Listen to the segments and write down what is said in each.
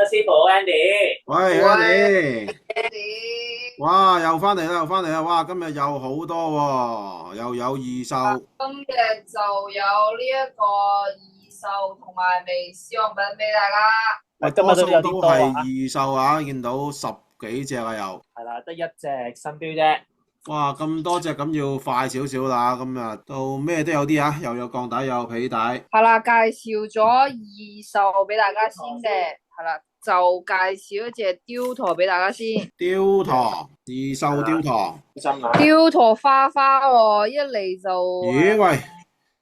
師傅 Andy，喂喂，Andy，，Andy，哇，又翻嚟啦，又翻嚟啦，哇，今日又好多喎，又有二手，今日就有呢一個二手同埋微試用品俾大家。喂，今多日都有啲數都係多啊，二手啊，見到十幾隻啊又，係啦，得一隻新標啫。哇，咁多隻咁要快少少啦，今日到咩都有啲啊，又有鋼帶，又有皮帶，係啦，介紹咗二手俾大家先嘅，係啦，就介紹一隻雕陀俾大家先。雕陀，二手雕陀，心啊，雕陀花花喎，一嚟就咦喂，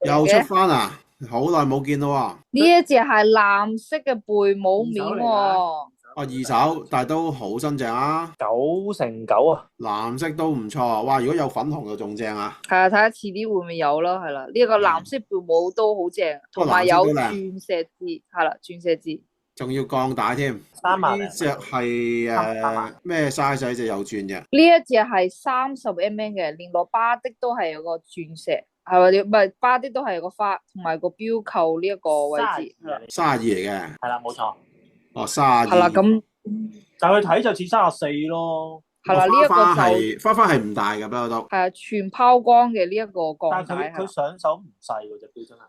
又出嘅，翻啊，好耐冇見咯呢一隻係藍色嘅背帽面二手嚟㗎，喎。喎，啊二手，但係都好新淨啊，9成9啊，藍色都唔錯，哇，如果有粉紅就仲正啊，係啊，睇下遲啲會唔會有咯，係啦，呢個藍色背帽都好正，不過同埋有藍色都靚。鑽石字，係啦，鑽石字。仲要鋼帶添，呢隻係咩 size 呢隻有鑽嘅？呢一隻係30mm嘅，連落巴的都係有個鑽石，係咪？唔係巴的都係有個花，同埋個錶扣呢一個位置，係啦， 32嚟嘅，係啦，冇錯。哦32，係啦，咁但係佢睇就似34咯，係啦，呢一個花花係唔大嘅，不過都，係啊，全拋光嘅呢一個鋼帶，但係佢上手唔細喎，隻錶真係。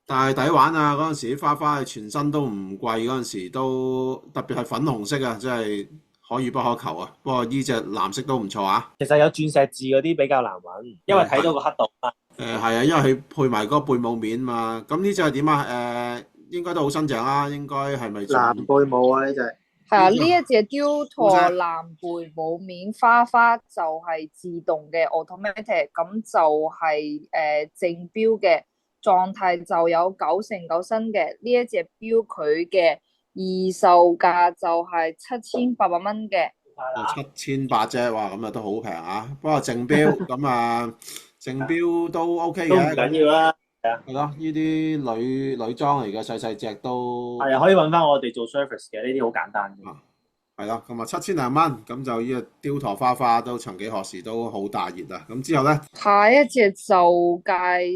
但係抵玩啊！嗰陣時啲花花全身都唔貴，嗰陣時都特別係粉紅色啊，真係可遇不可求啊！不過呢隻藍色都唔錯啊。其實有鑽石字嗰啲比較難揾，因為睇到個刻度啊。係啊，因為佢配埋嗰個背帽面嘛。咁呢隻係點啊？應該都好新淨啊，應該係咪藍背帽啊呢隻，係啊，呢一隻雕陀藍背帽面花花就係自動嘅 automatic，咁就係正標嘅狀態就有9成9新嘅呢一隻標，佢嘅二售價就係7800蚊嘅。哦7800啫，哇咁啊都好平啊！不過正標咁啊，正標都 OK 都唔嘅，緊要啦。係咯，呢啲女裝嚟嘅細細隻都係啊，可以揾翻我哋做 service 嘅，呢啲好簡單嘅。係咯，咁啊7000零蚊，咁就呢個雕陀花花都曾幾何時都好大熱啊！咁之後咧，下一隻就介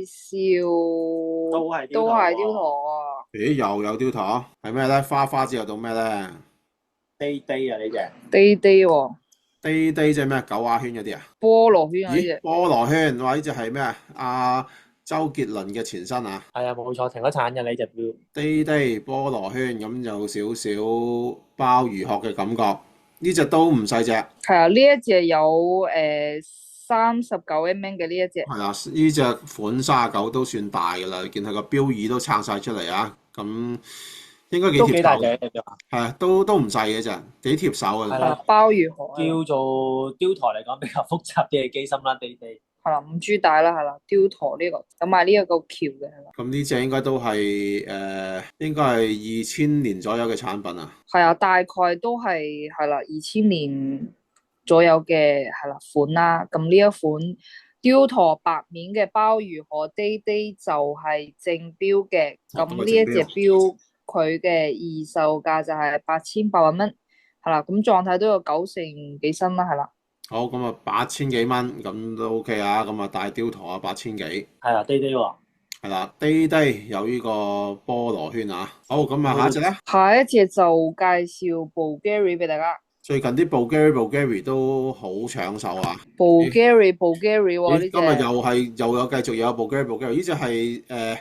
紹都係雕陀啊，咦又有雕陀，係咩咧？花花之後到咩咧？低低啊呢隻，滴滴喎，滴滴即係咩？九畫圈嗰啲啊？菠蘿圈啊呢咦，隻。菠蘿圈，哇！呢隻係咩啊？周杰倫嘅前身啊！係啊冇錯，停咗產嘅呢隻錶。滴滴菠蘿圈，咁有少少鮑魚殼嘅感覺，呢隻都唔細隻。係啊，呢一隻有39mm嘅呢一隻。係啦，呢隻款39都算大㗎啦，見佢個標語都撐晒出嚟啊！咁應該幾都幾大貼手嘅，隻嘅錶，係啊，都唔細嘅啫，幾貼手嘅。係啦，鮑魚殼啊，叫做雕台嚟講比較複雜啲嘅機芯啦，地地。係啦，5G 帶啦，係啦，雕陀呢個，咁埋呢一個橋嘅係啦，咁呢隻應該都係應該係2000年左右嘅產品啊。係啊，大概都係啦2000年左右嘅係啦款啦，咁呢一款雕陀白面嘅鮑魚殼滴滴就係正標嘅，哦咁呢一隻標佢嘅二售價就係8800蚊，係啦，咁狀態都有9成幾新啦，係啦。好，咁啊8000幾蚊，咁都 OK 啊。咁啊大雕陀啊8000幾，係啊，地地喎。係啦，滴滴有呢個菠蘿圈啊。好，咁啊下一隻咧，下一隻就介紹 Bulgari 俾大家。最近啲 Bulgari 都好搶手啊。Bulgari 咦呢隻今日又有繼續有 Bulgari，呢隻係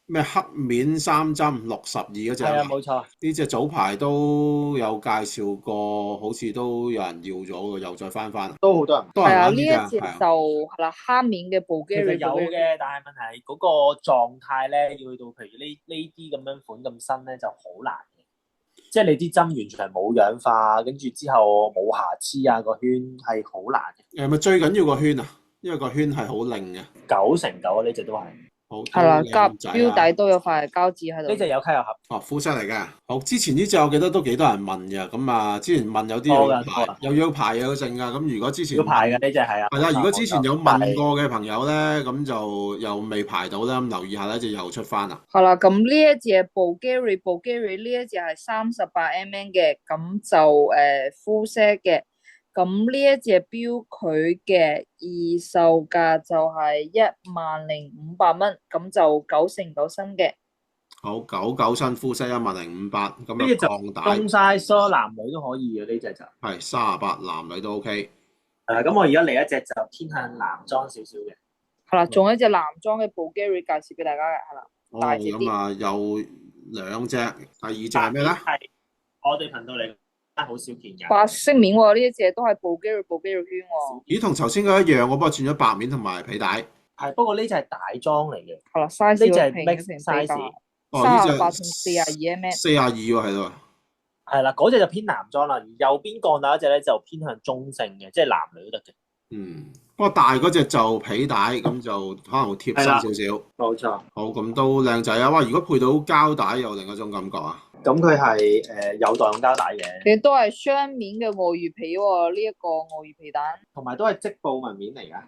咩黑面3針62嗰隻係啊，啊？冇錯。呢隻早排都有介紹過，好似都有人要咗嘅，又再翻啊！都好多人。係啊，多人玩呢一隻就呢隻係啊，係啦，黑面嘅其實 Bulgari 有嘅，但係問題嗰個狀態咧，要去到譬如呢啲咁樣款咁新咧，就好難嘅。即係你啲針完全係冇氧化，跟住之後冇瑕疵啊，個圈係好難嘅。咪最緊要個圈啊，因為個圈係好靚嘅， 9成9啊，呢隻都係。好係啦，夾靚仔標啊！底都有塊膠紙喺度。呢隻有溪有盒。哦，膚色嚟嘅。好，之前呢隻我記得都幾多人問嘅，咁啊，之前問有啲多又要排，㗎多㗎又要排又要剩㗎。咁如果之前要排嘅呢隻係啊。係啦，如果之前有問過，過嘅朋友咧，咁就又未排到啦，咁留意下咧就又出翻啦。係啦，咁呢一隻 Bulgari 呢一隻係38mm嘅，咁就膚色嘅。咁呢一隻錶佢嘅二售價就係10500蚊，咁就9成9新嘅。好99新膚色10500，咁啊呢隻就鋼帶中 size 咯，男女都可以嘅呢隻就。係38，男女都 OK。咁我而家嚟一隻就偏向男裝少少嘅。係啦，仲有一隻男裝嘅 Bulgari 介紹俾大家嘅，係啦，大隻啲。咁啊有2隻，第2隻係咩咧？係我哋頻道嚟好少見嘅。白色面喎，呢一隻都係 Bulgari 圈喎。咦，同頭先嗰一樣，我不過轉咗白面同埋皮帶。係，不過呢隻係大裝嚟嘅。係啦，size 呢隻係平 mix 成 size。呢隻38同42 mm。42喎，係咯。係啦，嗰隻就偏男裝啦，而右邊鋼帶嗰隻咧就偏向中性嘅，即係男女都得嘅。不過大嗰隻就皮帶，咁就可能會貼身少少。冇錯。好，咁都靚仔啊！哇，如果配到膠帶又另一種感覺啊。咁佢係有代用膠帶嘅，其實都係雙面嘅鱷魚皮喎，呢一個鱷魚皮帶。同埋都係織布紋面嚟㗎。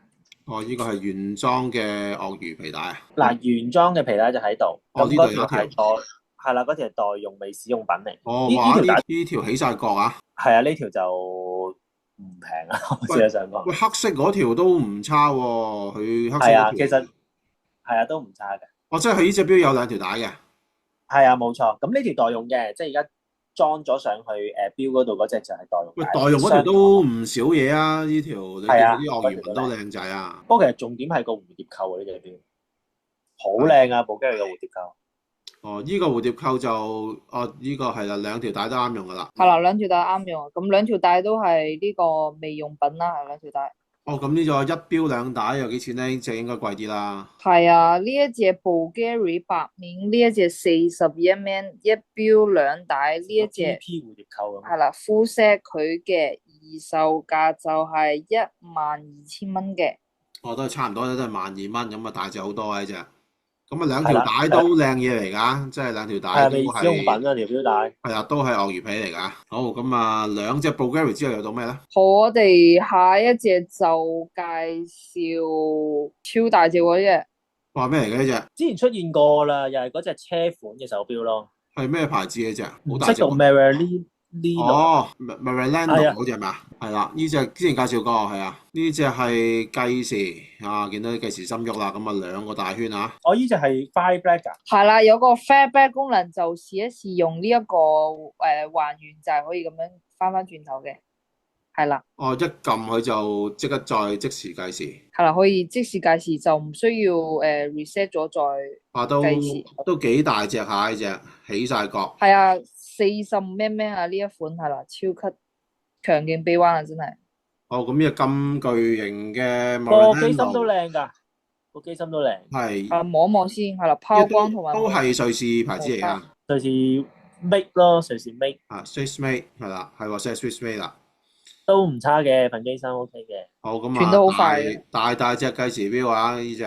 呢個係原裝嘅鱷魚皮帶啊。嗱，原裝嘅皮帶就喺度。呢度有一條。係啦，嗰條係代用未使用品嚟。呢條起晒角啊！係啊，呢條就唔平啊！我事實上講。喂，黑色嗰條都唔差喎，佢黑色嗰條。係啊，其實係啊，都唔差嘅。即係佢呢隻錶有2條帶嘅。係啊，冇錯。咁呢條代用嘅，即係而家裝咗上去錶嗰度嗰隻就係代用。喂，代用嗰條都唔少嘢啊！呢條你見啲鱷魚紋都靚仔啊。不過其實重點係個蝴蝶扣啊，呢隻錶好靚啊！Bulgari嘅蝴蝶扣。呢個蝴蝶扣就呢個係啦，2條帶都啱用噶啦。係啦，2條帶啱用，咁2條帶都係呢個未用品啦，係2條帶。咁呢個1錶2帶有幾錢咧？呢隻應該貴啲啦。係啊，呢一隻 Bulgari 白面，呢一隻41 mm 1錶2帶，呢一隻 P 蝴蝶扣咁。係啦，full set 佢嘅二售價就係12000蚊嘅。都係差唔多，都係12000蚊，咁啊大隻好多啊呢隻。咁啊2條帶都靚嘢嚟㗎，即係2條帶都係未使用品啊條錶帶。係啊，都係鱷魚皮嚟㗎。好，咁啊2隻 Bulgari 之後又到咩咧？好，我哋下一隻就介紹超大隻嗰隻。哇，咩嚟嘅呢隻？之前出現過啦，又係嗰隻車款嘅手錶咯。係咩牌子嘅隻？好大隻。識讀 Marilino。Marilano 嗰隻係咪啊？係啦，呢隻之前介紹過，係啊。呢隻係計時啊，見到啲計時心喐啦，咁啊2個大圈啊。呢隻係 Fire Black 㗎。係啦，有個 Fire Black 功能，就試一試用呢一個還原，就係可以咁樣翻轉頭嘅。係啦。一撳佢就即刻再即時計時。係啦，可以即時計時，就唔需要reset 咗再計時。都幾大隻下呢隻，起晒角。係啊，45 mm 啊呢一款係啦，超級強勁臂彎啊，真係。咁呢個咁巨型嘅個機芯都靚㗎，個機芯都靚。係。摸一摸先，係啦，拋光同埋。都係瑞士牌子嚟㗎。瑞士 Make 咯，瑞士 Make。Swiss Made 係啦，係話 Swiss Made 啦。都唔差嘅，份機芯 OK 嘅。好，咁轉得好快。大隻計時錶啊，呢隻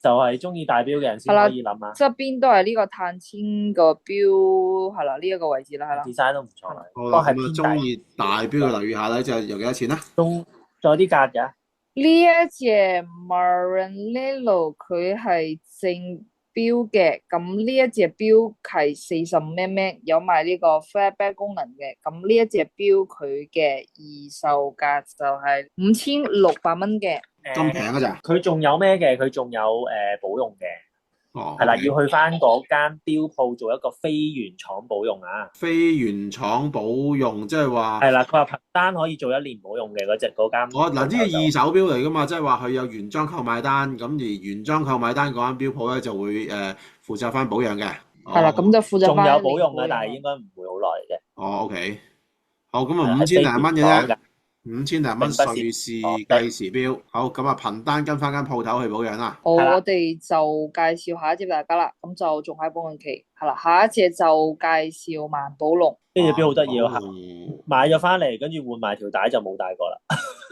就係中意大錶嘅人先可以諗啊。側邊都係呢個碳纖個錶，係啦，呢一個位置啦，係啦。design 都唔錯。好啦，咁啊中意大錶嘅留意下咧，就又幾多錢啦？仲有啲價㗎。呢一隻 Maranello 佢係正錶嘅，咁呢一隻錶係45 mm 有埋呢個 Flatback 功能嘅，咁呢一隻錶佢嘅二售價就係5600蚊嘅。咁平㗎咋？佢仲有咩嘅？佢仲有保用嘅。係啦，要去翻嗰間錶鋪做一個非原廠保用啊。非原廠保用，即係話係啦，佢話憑單可以做1年保用嘅嗰間。嗱，呢個二手錶嚟㗎嘛，即係話佢有原裝購買單，咁而原裝購買單嗰間錶鋪咧就會負責翻保養嘅。係啦，咁就負責翻。仲有保用嘅，但係應該唔會好耐嘅。OK。好，咁啊5000零蚊嘅啫。5000零蚊瑞士計時錶。好，咁啊憑單跟翻間鋪頭去保養啦。好，我哋就介紹下一隻俾大家啦。咁就仲喺保養期，係啦。下一隻就介紹萬寶龍。呢隻錶好得意啊！買咗翻嚟，跟住換埋條帶就冇戴過啦。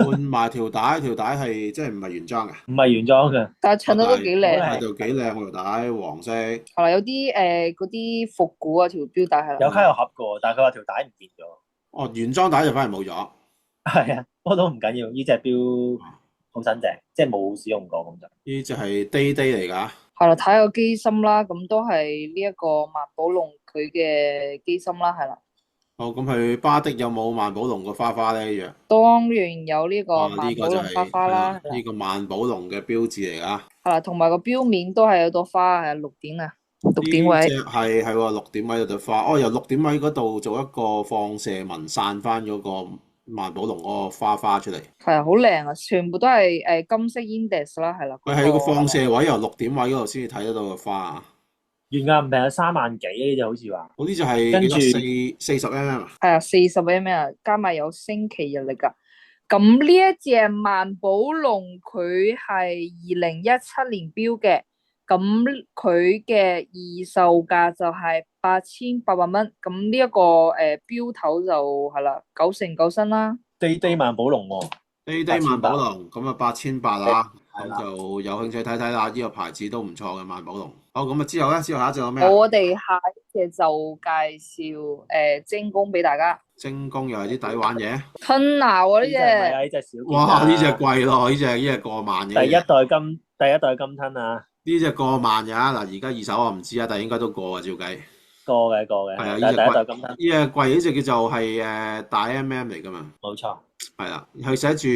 換埋條帶係即係唔係原裝嘅？唔係原裝嘅，但係襯得都幾靚。係就幾靚條帶，黃色。係啦，有啲嗰啲復古啊條錶帶係啦。有卡有盒嘅，但係佢話條帶唔見咗。原裝帶就反而冇咗。係啊，不過都唔緊要，呢隻錶好新淨，即係冇使用過咁就。呢隻係 Day 嚟㗎。係啦，睇個機芯啦，咁都係呢一個萬寶龍佢嘅機芯啦，係啦。咁佢巴的有冇萬寶龍個花花咧？一樣。當然有呢個萬寶龍花花啦。呢個萬寶龍嘅標誌嚟㗎。係啦，同埋個錶面都係有朵花，係綠點啊。6點位呢隻係喎6點位嗰朵花，由6點位嗰度做一個放射紋散翻嗰個萬寶龍嗰個花出嚟。係啊，好靚啊，全部都係金色 index 啦，係啦。佢喺個放射位由6點位嗰度先至睇得到個花啊。原價唔平啊，3萬幾呢隻好似話。嗰啲就係跟住40 mm 啊。係啊，40 mm 啊，加埋有星期日曆噶。咁呢一隻萬寶龍佢係2017年標嘅，咁佢嘅二售價就係8800蚊。咁呢一個標頭就係啦，9成9新啦。低萬寶龍喎。低萬寶龍咁啊8800啦，係啦咁就有興趣睇睇啦。呢個牌子都唔錯嘅萬寶龍。好，咁啊之後下一隻有咩啊？我哋下一隻就介紹精工俾大家。精工又係啲抵玩嘢。吞拿喎呢呢隻唔係啊，隻，呢隻少見哇！啊。呢隻貴咯，呢隻過萬嘅。第一代金吞啊，呢隻過萬嘅嗱，而家二手我唔知啊，但係應該都過啊，照計。過嘅。係啊，第一代金吞。呢隻貴，呢隻叫做係大 MM 嚟噶嘛。冇錯。係啦，佢寫住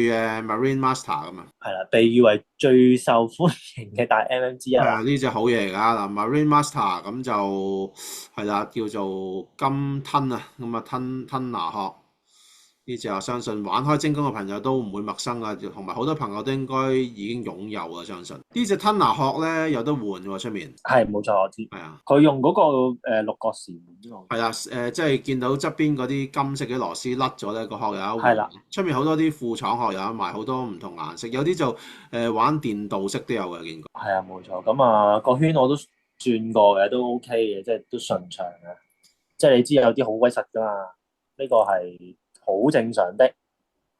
Marine Master 噶嘛。係啦，被譽為最受歡迎嘅大 MM 之一。係啊，呢隻好嘢嚟㗎嗱，Marine Master 咁就係啦，叫做金吞啊，咁啊吞拿殼。呢隻我相信玩開精工嘅朋友都唔會陌生啊，同埋好多朋友都應該已經擁有啊，相信呢隻吞拿殼咧有得換喎出面。係冇錯，我知。係啊，佢用嗰個六角匙呢個。係啦，即係見到側邊嗰啲金色嘅螺絲甩咗咧，個殼有得換。係啦，出面好多啲副廠殼有得賣，好多唔同顏色，有啲就玩電鍍式都有嘅，見過。係啊，冇錯。咁啊，個圈我都轉過嘅，都 OK 嘅，即係都順暢嘅。即係你知有啲好鬼實㗎嘛，呢個係好正常的。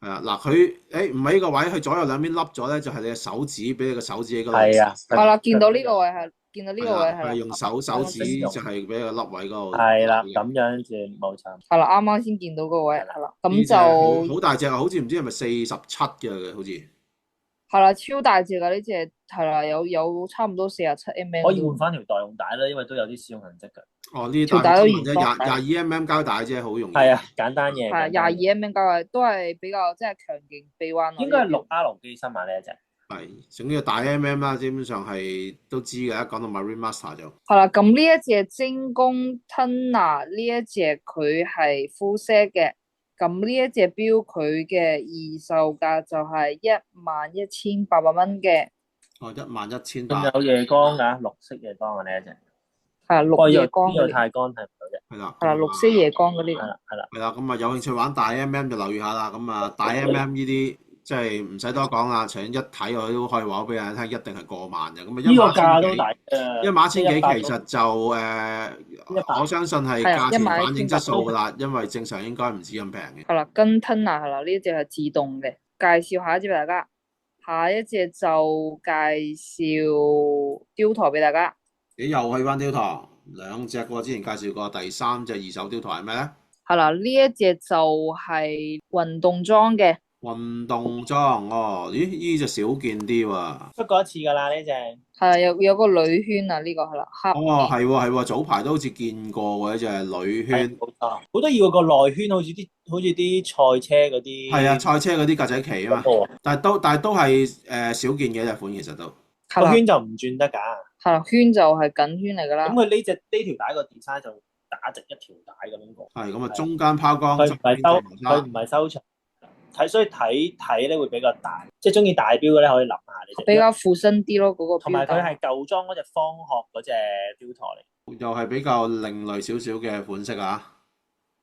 係啊，嗱佢唔係呢個位，佢左右兩邊凹咗咧，就係你嘅手指，俾你個手指喺嗰度。係啊，係啦，見到呢個位係，見到呢個位係啦。用手指就係俾個凹位嗰度。係啦，咁樣轉冇錯。係啦，啱啱先見到嗰個位係啦，咁呢隻就好大隻啊，好似唔知係咪47嘅好似。係啦，超大隻噶呢隻，係啦，有差唔多47 mm。可以換翻條代用帶啦，因為都有啲使用痕跡㗎。哦，呢條帶都原裝22 mm 膠帶啫，好容易。係啊，簡單嘢。係22 mm 膠帶，都係比較即係強勁臂彎。應該係6R 機身買呢一隻。係，總之大 MM 啦，基本上係都知嘅。一講到 Marine Master 就係啦，咁呢一隻精工吞拿呢一隻佢係 full set 嘅，咁呢一隻錶佢嘅二售價就係11800蚊嘅。哦，11800。仲有夜光㗎，綠色夜光啊呢一隻。係綠夜光呢個太乾睇唔到啫。係啦。係啦，綠色夜光嗰啲。係啦。係啦，咁啊有興趣玩大 MM 就留意下啦。咁啊大 MM 呢啲即係唔使多講啦，除咗一睇我都可以話俾人聽，一定係過萬嘅。咁啊呢個價都大11000幾，其實就我相信係價錢反映質素㗎啦，因為正常應該唔止咁平嘅。係啦，跟吞拿係啦，呢隻係自動嘅。介紹下一隻俾大家，下一隻就介紹雕台俾大家。你又去翻雕台兩隻喎，之前介紹過第三隻二手雕台係咩咧？係啦，呢一隻就係運動裝嘅。運動裝哦，咦？呢隻少見啲喎。出過一次㗎啦呢隻。係有個鋁圈啊，呢個係啦，黑。哦，係喎，早排都好似見過喎，呢隻係鋁圈。冇錯，好得意喎，個內圈好似啲賽車嗰啲。係啊，賽車嗰啲格仔旗啊嘛。但係都係少見嘅一隻款，其實都。個圈就唔轉得㗎。係啦，圈就係緊圈嚟㗎啦。咁佢呢條帶個 design 就打直一條帶咁樣過。係咁啊，中間拋光。佢唔係收長。所以睇咧會比較大，即係中意大錶嘅咧可以諗下呢隻。比較附身啲咯，嗰個錶。同埋佢係舊裝嗰隻方殼嗰隻錶台嚟。又係比較另類少少嘅款式啊！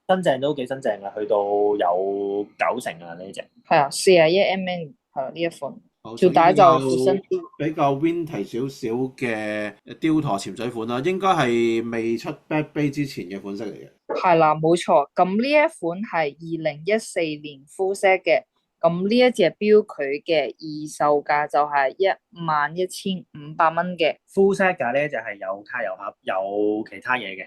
新淨都幾新淨啊，去到有90啊呢隻。係啊，41 mm 係啦呢一款。條帶就附身啲，比較 vintage 少少嘅雕台潛水款啦，應該係未出 Back Bay 之前嘅款式嚟嘅。係啦，冇錯。咁呢一款係2014年 full set 嘅，咁呢一隻錶佢嘅二售價就係11500蚊嘅。full set 㗎呢一隻係有卡有盒有其他嘢嘅。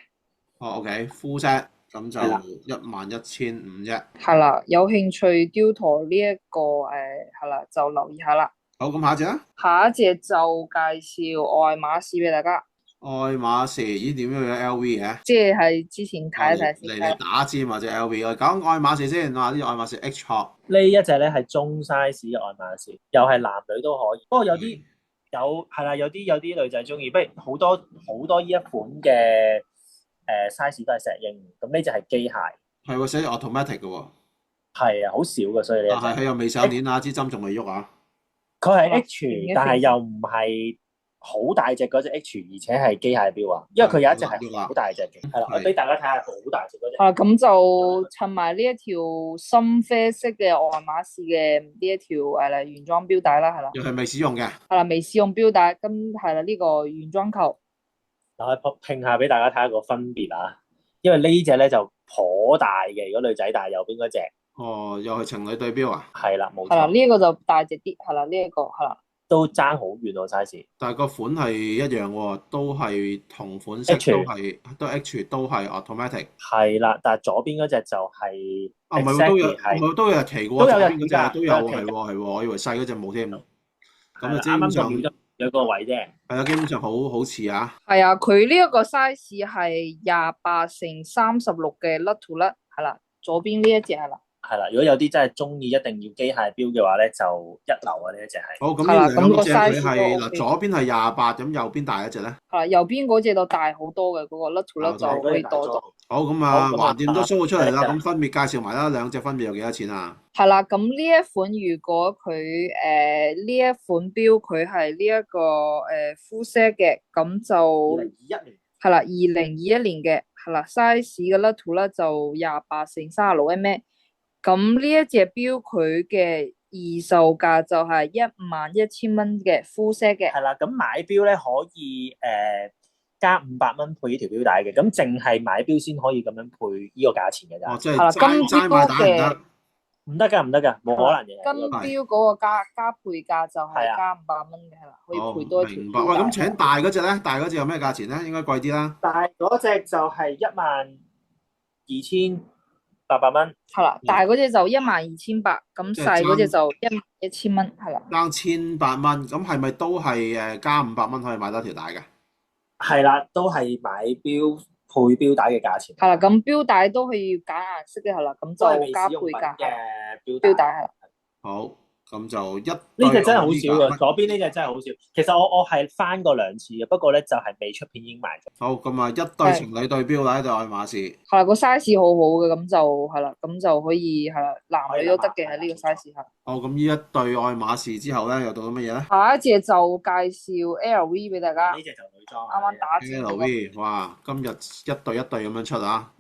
哦 ，OK，full set。咁就11500啫。係啦，有興趣雕台呢一個係啦，就留意下啦。好，咁下一隻啊？下一隻就介紹愛馬仕俾大家。愛馬仕，咦？點樣有 LV 嘅？即係之前睇一睇先。嚟打尖或者 LV 我講愛馬仕先，話呢隻愛馬仕 H 殼。呢一隻咧係中 size 嘅愛馬仕，又係男女都可以。不過有啲係啦，有啲女仔中意，不如好多呢一款嘅size 都係石英，咁呢只係機械，係喎，寫住 automatic 嘅喎。係啊，好少嘅，所以呢一隻但係佢又未上鏈啊，支針仲未喐啊。佢係哇 H，但係又唔係好大隻嗰隻 H，而且係機械錶啊，因為佢有一隻係好大隻嘅，係啦，我俾大家睇下好大隻嗰隻。咁就襯埋呢一條深啡色嘅愛馬仕嘅呢一條原裝錶帶啦，係啦。又係未使用嘅。係啦，未試用錶帶，咁係啦呢個原裝球。嗱，我拼下俾大家睇下個分別啊，因為呢隻咧就頗大嘅，如果女仔戴右邊嗰隻。哦，又係情侶對錶啊？係啦，冇錯。係啦，呢一個就大隻啲，係啦，呢一個係啦。都爭好遠喎 size。但係個款係一樣喎，都係同款式， H 都 H 都係 automatic。係啦，但係左邊嗰隻就係啊，唔係喎，都有日期嘅喎，都有左邊日期㗎，嗰隻都有，係喎，我以為細嗰隻冇添。咁啊，基啱啱本上就有個位啫。係啊，基本上好似啊。係啊，佢呢一個 size 係28×36嘅甩 to 甩，係啦，左邊呢一隻係啦。係啦，如果有啲真係中意一定要機械錶嘅話咧，就一流啊！呢一隻係。好，咁呢兩隻佢係嗱，OK 左邊係28，咁右邊大一隻咧。係啦，右邊嗰隻就大好多嘅，嗰個甩 to 甩就可以多咗。好，咁啊，好橫掂都 show 咗出嚟啦，係咁分別介紹埋啦，兩隻分別有幾多錢啊？係啦，咁呢一款如果佢呢一款錶佢係呢一個full set 嘅，咁就2021年。係啦，2021年嘅係啦，size 嘅甩 to 甩就28×36mm。咁呢一隻錶佢嘅二售價就係11000蚊嘅 full set 嘅。係啦，咁買錶咧可以加500蚊配呢條錶帶嘅，咁淨係買錶先可以咁樣配呢個價錢嘅咋。哦，即係齋買帶唔得。唔得㗎，冇可能嘅。金錶嗰個加配價就係加500蚊嘅，係啦，可以配多一條。明白。喂，咁請大嗰隻咧？大嗰隻有咩價錢咧？應該貴啲啦。大嗰隻就係12800蚊。係啦，大嗰隻就12800，咁細嗰隻就11000蚊，係啦。爭1800蚊，咁係咪都係加500蚊可以買多條帶嘅？係啦，都係買錶配錶帶嘅價錢。係啦，咁錶帶都係要揀顏色嘅，係啦，咁就加配價嘅錶帶係啦。好，咁就一呢隻真係好少嘅，左邊呢隻真係好少。其實我係翻過2次嘅，不過咧就係未出片已經賣咗。好，咁啊，一對情侶對錶帶就愛馬仕。係啦，個 size 好好嘅，咁就係啦，咁就可以係啦，男女都得嘅喺呢個 size 下。好，咁呢一對愛馬仕之後咧，又到咗乜嘢咧？下一隻就介紹 LV 俾大家。呢隻就女裝。啱啱打折。LV，哇，今日一對一對咁樣出啊！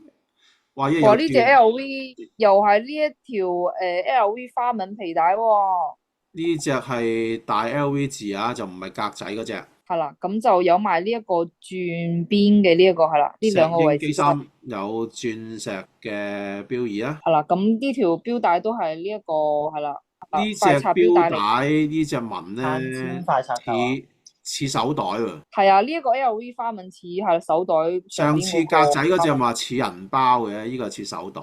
哇，呢隻 LV 又係呢一條LV 花紋皮帶喎。呢隻係大 LV 字啊，就唔係格仔嗰隻。係啦，咁就有埋呢一個轉邊嘅呢一個係啦，呢兩個位置。機芯有鑽石嘅標儀啊。係啦，咁呢條標帶都係呢一個係啦。呢隻標帶呢隻紋咧似手袋喎。係啊，呢一個 LV 花紋似係手袋。上次格仔嗰隻話似銀包嘅，呢個似手袋。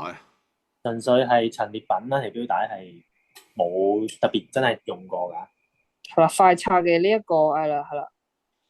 純粹係陳列品啦，條標帶係冇特別真係用過㗎。係啦，快拆嘅呢一個係啦，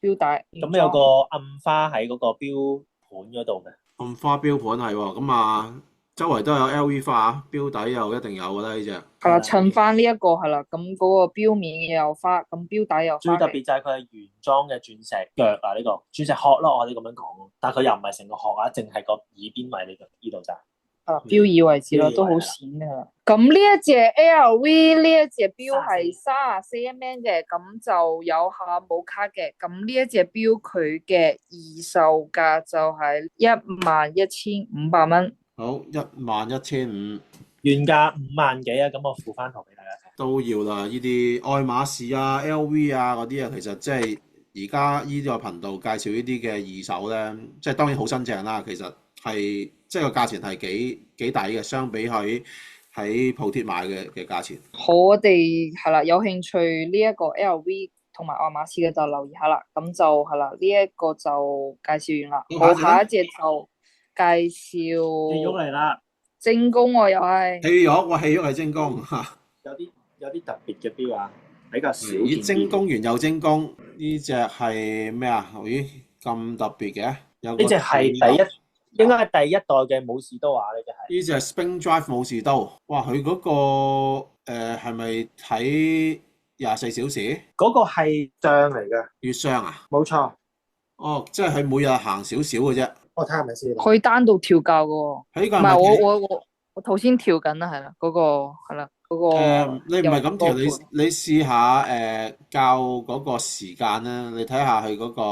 標帶。咁有個暗花喺嗰個標盤嗰度嘅。暗花標盤係喎，咁啊，周圍都有 LV 花，標底又一定有㗎啦呢隻。係啦，襯翻呢一個係啦，咁嗰個標面又有花，咁標底又花。最特別就係佢係原裝嘅鑽石腳啊，呢個鑽石殼咯，我哋咁樣講咯。但係佢又唔係成個殼啊，淨係個耳邊位呢度咋。標耳位置咯，都好閃噶啦。咁呢一隻 LV 呢一隻錶係34mm嘅，咁就有下冇卡嘅。咁呢一隻錶佢嘅二售價就係11500蚊。好，11500，原價5萬幾啊！咁我附翻圖俾大家睇。都要啦，呢啲愛馬仕啊、LV 啊嗰啲啊，其實即係而家呢個頻道介紹呢啲嘅二手咧，即係當然好新淨啦。其實係即係個價錢係幾抵嘅，相比喺鋪貼買嘅價錢。好，我哋係啦，有興趣呢一個 LV 同埋愛馬仕嘅就留意下啦。咁就係啦，呢一個就介紹完啦。好，下一隻就介紹。戲肉嚟啦，精工喎又係。戲肉，哇！戲肉係精工嚇。有啲特別嘅錶啊，比較少見。咦，精工完又精工，呢隻係咩啊？咦，咁特別嘅？呢隻係應該係第一代嘅武士刀啊！呢隻係。呢隻係 Spring Drive 武士刀。哇！佢嗰個係咪睇24小時？嗰個係漲嚟嘅，月相啊？冇錯。哦，即係佢每日行少少嘅啫。我睇下係咪先。可以單獨調校嘅喎。喺個唔係我頭先調緊啦，係啦，嗰個係啦，嗰個你唔係咁調，有你試下校嗰個時間啦，你睇下佢嗰個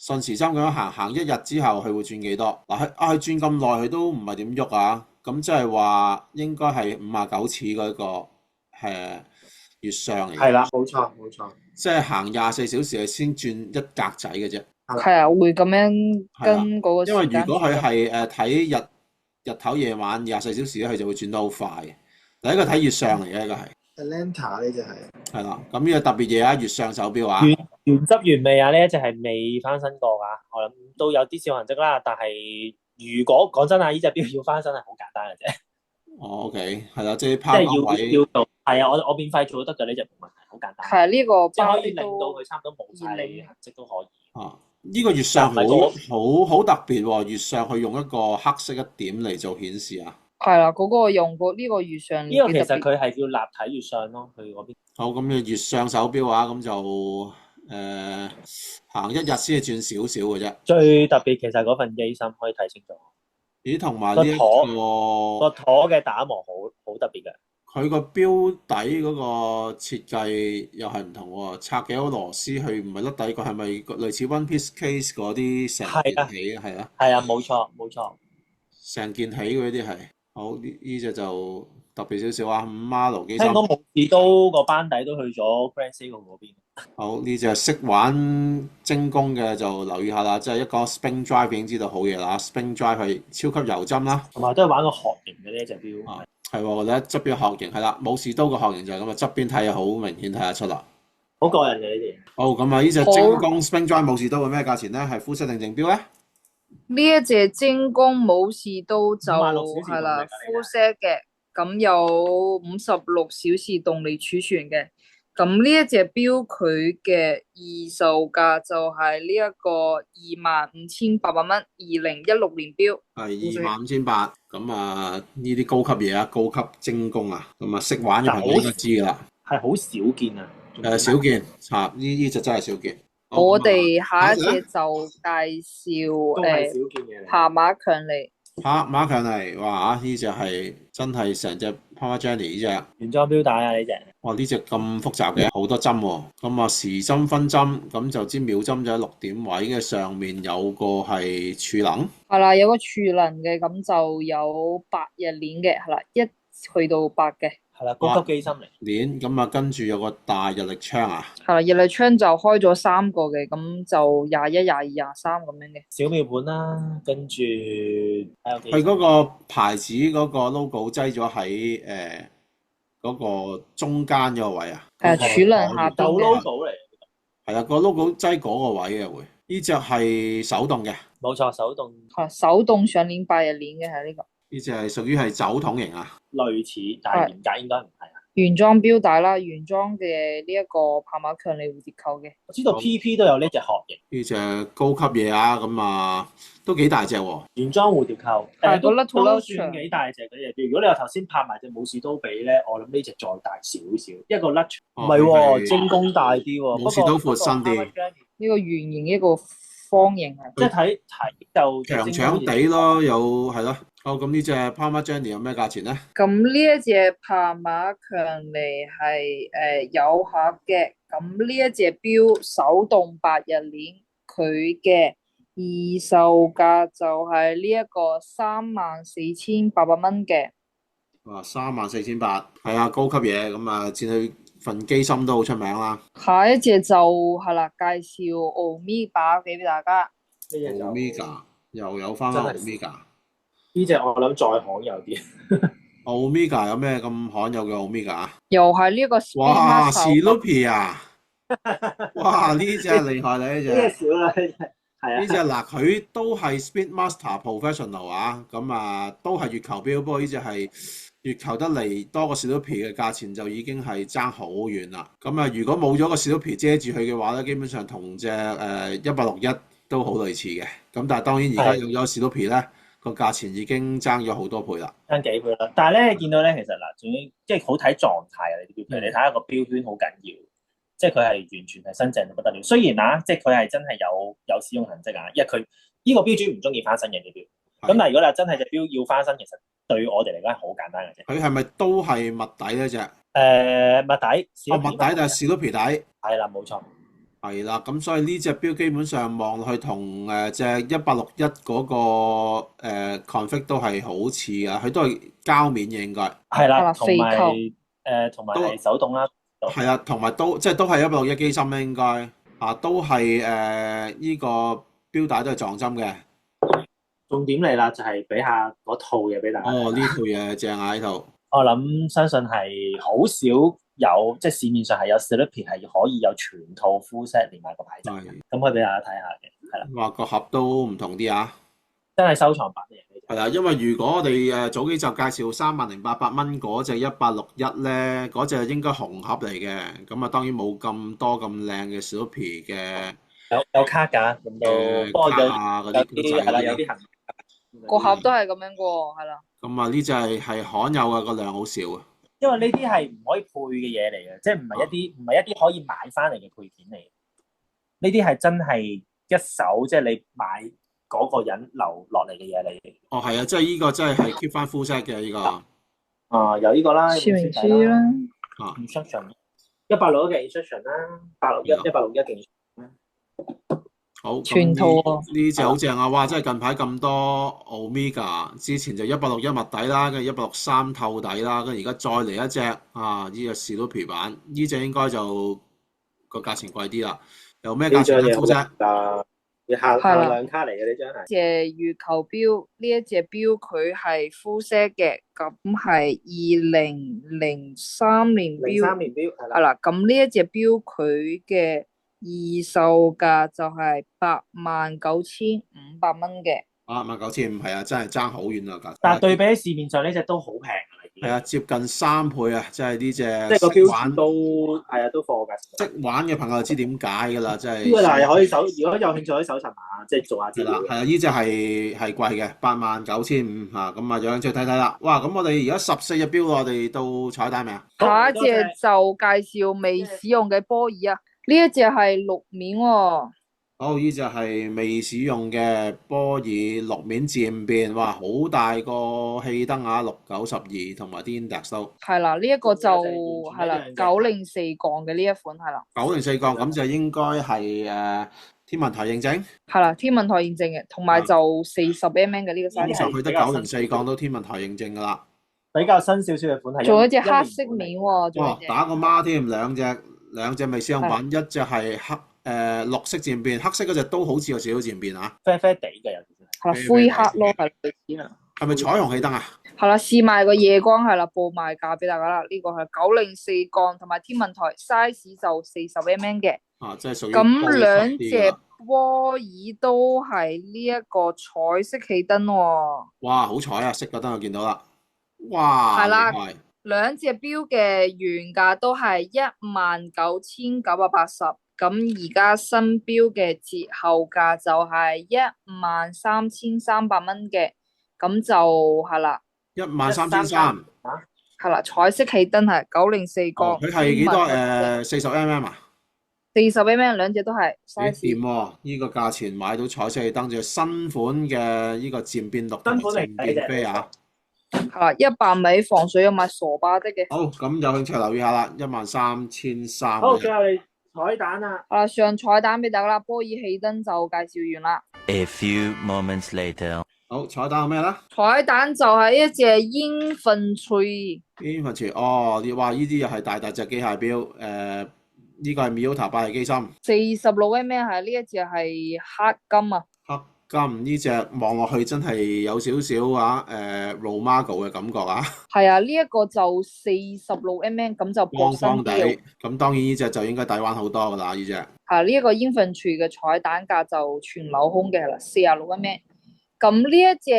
順時針咁樣行一日之後，佢會轉幾多？嗱，佢轉咁耐，佢都唔係點喐啊！咁即係話應該係59次嗰個月相嚟嘅。係啦，冇錯冇錯。即係行24小時係先轉一格仔嘅啫。係啊，會咁樣跟嗰個時間。因為如果佢係睇日頭夜晚24小時咧，佢就會轉得好快嘅。第一個睇月相嚟嘅，呢個係。Atlanta 呢隻係啦，咁呢個特別嘢啊，月相手錶啊。原汁原味啊！呢一隻係未翻新過㗎，我諗都有啲小痕跡啦。但係如果講真啊，呢隻錶要翻新係好簡單嘅啫。哦 OK， 係啦，即係要做係啊，我免費做都得㗎，呢隻冇問題，好簡單。係啊，呢個即係可以令到佢差唔多冇晒痕跡都可以。呢個月相好特別喎，月相佢用一個黑色一點嚟做顯示啊。係啦，嗰個用過呢個月相。呢個其實佢係叫立體月相咯，佢嗰邊。好，咁嘅月相手錶啊，咁就行一日先係轉少少嘅啫。最特別其實嗰份機芯可以睇清楚。咦，同埋呢個陀嘅打磨好特別嘅。佢個錶底嗰個設計又係唔同喎，拆幾多螺絲，佢唔係甩底個，係咪類似 One Piece Case 嗰啲成件起係啊？係啊，冇錯冇錯，成件起嗰啲係。好，呢隻就特別少少啊，5 Marlow 機芯。聽講武士刀個班底都去咗 Grand Seiko 嗰邊。好，呢隻識玩精工嘅就留意下啦，即係一個 Spring Drive 已經知道好嘢啦。Spring Drive 係超級油針啦，同埋都係玩個殼型嘅呢一隻錶。係喎，你側邊殼型係啦，武士刀個殼型就係咁啊，側邊睇好明顯睇得出啦。好過癮嘅呢啲。好，咁啊，呢隻精工 Spring Drive 武士刀係咩價錢咧？係 full set 定淨錶咧？呢一隻精工武士刀就係啦 full set 嘅，咁有56小時動力儲存嘅。咁呢一隻錶佢嘅二售價就係呢一個25,800蚊，2016年錶係25,800。咁啊，呢啲高級嘢啊，高級精工啊，咁啊識玩嘅朋友應該知㗎啦。係好少見啊。少見嚇，呢隻真係少見。我哋下一隻就介紹爬馬強尼。爬馬強尼，哇！呢隻係真係成隻 Parma Jenny 呢隻原裝錶帶啊！呢隻哇，呢隻咁複雜嘅，好多針喎。咁啊時針分針，咁就知秒針就喺6點位嘅上面有個係儲能。係啦，有個儲能嘅，咁就有8日鏈嘅，係啦，一去到8嘅。係啦，高級機芯嚟。鏈咁啊，跟住有個大日曆槍啊。係啦，日曆槍就開咗3個嘅，咁就21、22、23咁樣嘅。小秒盤啦，跟住佢嗰個牌子嗰個 logo 擠咗喺嗰個中間嗰個位啊。儲能下邊嘅。logo 嚟。係啊，個 logo 擠嗰個位嘅會。呢隻係手動嘅。冇錯，手動。手動上鏈8日鏈嘅係呢個。呢隻係屬於係酒桶型啊，類似，但係原價應該唔係啊。原裝錶帶啦，原裝嘅呢一個爬馬強尼蝴蝶扣嘅。我知道 PP 都有呢隻殼型。呢隻高級嘢啊，咁啊都幾大隻喎。原裝蝴蝶扣，都算幾大隻嗰隻錶。如果你話頭先拍埋隻武士刀比咧，我諗呢隻再大少少，一個 Lutch。唔係喎，精工大啲喎。武士刀闊身啲。呢個圓形一個方形啊。即係睇就長長地咯，有係咯。好，咁呢隻 Parma Jenny 有咩價錢咧？咁呢一隻爬馬強尼係有盒嘅，咁呢一隻錶手動8日鏈，佢嘅二售價就係呢一個34,800蚊嘅。哇，34,800，係啊，高級嘢，咁啊，見佢份機芯都好出名啦。下一隻就係啦，介紹 Omega 俾大家。Omega 又有翻 Omega。呢隻我諗再罕有啲。Omega 有咩咁罕有嘅 Omega 啊？又係呢個。哇 Snoopy 啊！哇，呢隻厲害啦，呢隻。呢隻少啦，呢隻。係啊。呢隻嗱，佢都係 Speedmaster Professional 啊，咁啊都係月球錶，不過呢隻係月球得嚟多個 Snoopy 嘅價錢就已經係爭好遠啦。咁啊，如果冇咗個 Snoopy 遮住佢嘅話咧，基本上同隻1861都好類似嘅。咁但係當然而家有咗 Snoopy 咧。個價錢已經爭咗好多倍啦，爭幾倍啦。但係咧，見到咧，其實嗱，仲要即係好睇狀態啊！你啲錶，你睇下個錶圈好緊要。即係佢係完全係新淨到不得了。雖然即係佢係真係有使用痕跡啊，因為佢呢個標主唔中意翻新嘅標。咁但係如果你話真係隻標要翻新，其實對我哋嚟講係好簡單嘅啫。佢係咪都係麥底呢隻？麥底，麥底但係史努比底。係啦，冇錯。係啦，咁所以呢隻標基本上望落去同隻1861嗰個config 都係好似啊，佢都係膠面嘅應該。係啦，同埋係手動啦。係啊，同埋都係1861機芯咧應該都係呢個標帶都係撞針嘅。重點嚟啦，就係俾下嗰套嘢俾大家。呢套嘢正啊！呢套我諗相信係好少有，即係市面上係有 Slurpee 係可以有全套 full set 連埋個牌仔嘅，咁可以俾大家睇下嘅，係啦。哇，個盒都唔同啲啊！真係收藏版嘅嘢。係啦，因為如果我哋早幾集介紹30,800蚊嗰隻1861咧，嗰隻應該紅盒嚟嘅，咁啊當然冇咁多咁靚嘅 Slurpee嘅。有卡㗎，咁都不過有啲係啦，有啲痕。個盒都係咁樣嘅喎，係啦。咁啊，呢隻係罕有嘅，個量好少啊。因為呢啲係唔可以配嘅嘢嚟嘅，即係唔係一啲可以買翻嚟嘅配件嚟。呢啲係真係一手，即係你買嗰個人留落嚟嘅嘢嚟。哦，係啊，即係呢個真係 keep 翻 full set 嘅呢個。有呢個啦，說明書啦。instruction 161嘅 instruction 啦，161嘅。好，全套呢隻好正啊！哇，真係近排咁多 Omega， 之前就161麥底啦，跟住163透底啦，跟住而家再嚟一隻呢隻 Slurpee 版，呢隻應該就個價錢貴啲啦。有咩價錢咧？啫？限量卡嚟嘅呢張係。隻月球標呢一隻標佢係 full set 嘅，咁係2003年標。03年標係啦，咁呢一隻標佢嘅二售價就係89,500蚊嘅。89,500係啊，真係爭好遠啊！但係對比喺市面上呢隻都好平。係啊，接近3倍啊！即係呢隻，即係個標都係啊，都貨㗎。識玩嘅朋友就知點解㗎啦，即係。呢個嗱可以如果有興趣可以搜尋下，即係做下資料。係啊，呢隻係貴嘅，89,500嚇，咁啊有興趣睇睇啦。哇，咁我哋而家14隻標，我哋到彩帶未啊？下一隻就介紹未使用嘅波爾啊，呢一隻係綠面喎。好，呢隻係未使用嘅波爾綠面漸變，哇，好大個氣燈啊，692同埋啲 index 都係啦，呢一個就係啦904槓嘅呢一款係啦，904槓咁就應該係天文台認證係啦，天文台認證嘅，同埋就40mm嘅呢個 size。咁就去得904槓都天文台認證噶啦，比較新少少嘅款係。仲有一隻黑色面喎，哇，打個孖添，兩隻未使用版，一隻係黑。綠色漸變，黑色嗰隻都好似有少少漸變啊，啡啡地嘅有啲係啦，灰黑咯，係類似啊。係咪彩虹氣燈啊？係啦，試賣個夜光係啦，報賣價俾大家啦。呢個係904槓同埋天文台 size 就40mm嘅。即係屬於咁兩隻波爾都係呢一個彩色氣燈喎。哇，好彩啊！色個燈我見到啦。哇，係啦，兩隻標嘅原價都係19,980。咁而家新標嘅折後價就係13,300蚊嘅，咁就係啦。13,300係啦，彩色氣燈係904槓。佢係幾多40mm 啊？40mm 兩隻都係。掂喎，呢個價錢買到彩色氣燈，就新款嘅呢個漸變綠同漸變啡啊。係啦，100米防水有埋傻巴的嘅。好，咁有興趣留意下啦，13,300。好，最後你。彩蛋啊！上彩蛋俾大家啦，波爾氣燈就介紹完啦。A few moments later， 好，彩蛋有咩咧？彩蛋就係一隻Infantry。Infantry，你話呢啲又係大隻機械錶，呢個係 Miyota 8係機芯。46mm係呢一隻係黑金啊。黑金呢隻望落去真係有少少Romago 嘅感覺啊。係啊，呢一個就46mm，咁就薄身啲。咁當然呢隻就應該抵玩好多噶啦，呢隻。呢一個 Infantry 嘅彩蛋價就全鏤空嘅啦，46mm。咁呢一隻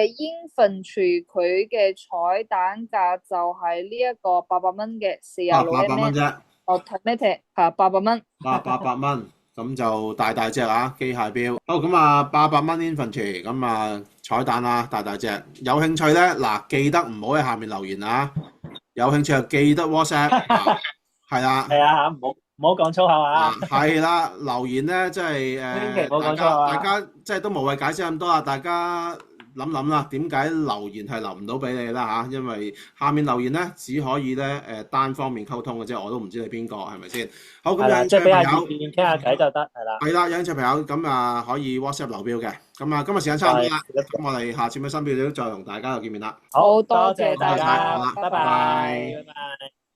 Infantry 佢嘅彩蛋價就係呢一個800蚊嘅46mm。800蚊啫。Automatic 800蚊。800蚊。咁就大隻啊，機械錶。好，咁800蚊 Infantry，咁彩蛋啊，大隻。有興趣咧，嗱，記得唔好喺下面留言啊。有興趣就記得 WhatsApp，係啊。係啊，唔唔好講粗口啊！係啦，留言咧即係千祈唔好大講粗口啊家即係都無謂解釋咁多啦，大家諗諗啦，點解留言係留唔到俾你啦嚇？因為下面留言咧只可以咧單方面溝通嘅啫，我都唔知你邊個係咪先？好，咁有興即係俾下趣嘅朋友意見傾下偈就得，係啦。係啦，有興趣朋友咁啊可以 WhatsApp 留標嘅。咁啊，今日時間差唔多啦，係咁我哋下次嘅新標都再同大家又見面啦。好多多謝大謝大家家，好啦拜拜，拜拜拜拜。